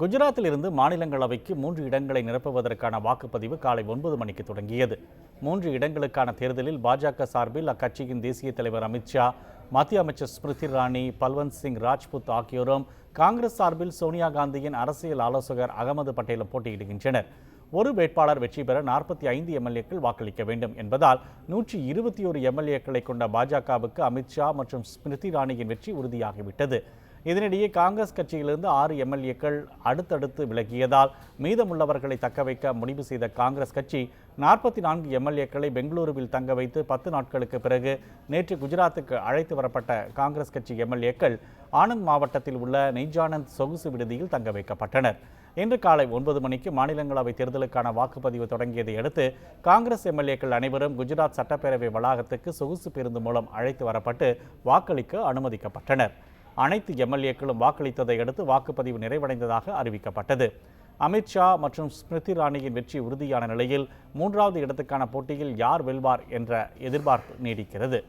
குஜராத்தில் இருந்து மாநிலங்களவைக்கு 3 இடங்களை நிரப்புவதற்கான வாக்குப்பதிவு காலை 9 மணிக்கு தொடங்கியது. 3 இடங்களுக்கான தேர்தலில் பாஜக சார்பில் அக்கட்சியின் தேசிய தலைவர் அமித்ஷா, மத்திய அமைச்சர் ஸ்மிருதி இரானி, பல்வந்த் சிங் ராஜ்புத் ஆகியோரும், காங்கிரஸ் சார்பில் சோனியா காந்தியின் அரசியல் ஆலோசகர் அகமது பட்டேலும் போட்டியிடுகின்றனர். ஒரு வேட்பாளர் வெற்றி பெற 45 எம்எல்ஏக்கள் வாக்களிக்க வேண்டும் என்பதால் 121 எம்எல்ஏக்களை கொண்ட பாஜகவுக்கு அமித்ஷா மற்றும் ஸ்மிருதி இரானியின் வெற்றி உறுதியாகிவிட்டது. இதனிடையே காங்கிரஸ் கட்சியிலிருந்து 6 எம்எல்ஏக்கள் அடுத்தடுத்து விலகியதால் மீதமுள்ளவர்களை தக்கவைக்க முடிவு செய்த காங்கிரஸ் கட்சி 44 எம்எல்ஏக்களை பெங்களூருவில் தங்க வைத்து 10 நாட்களுக்கு பிறகு நேற்று குஜராத்துக்கு அழைத்து வரப்பட்ட காங்கிரஸ் கட்சி எம்எல்ஏக்கள் ஆனந்த் மாவட்டத்தில் உள்ள நெய்ஜானந்த் சொகுசு விடுதியில் தங்க வைக்கப்பட்டனர். இன்று காலை 9 மணிக்கு மாநிலங்களவை தேர்தலுக்கான வாக்குப்பதிவு தொடங்கியதை அடுத்து காங்கிரஸ் எம்எல்ஏக்கள் அனைவரும் குஜராத் சட்டப்பேரவை வளாகத்துக்கு சொகுசு பேருந்து மூலம் அழைத்து வரப்பட்டு வாக்களிக்க அனுமதிக்கப்பட்டனர். அனைத்து எம்எல்ஏக்களும் வாக்களித்ததை அடுத்து வாக்குப்பதிவு நிறைவடைந்ததாக அறிவிக்கப்பட்டது. அமித்ஷா மற்றும் ஸ்மிருதி இரானியின் வெற்றி உறுதியான நிலையில் 3வது இடத்துக்கான போட்டியில் யார் வெல்வார் என்ற எதிர்பார்ப்பு நீடிக்கிறது.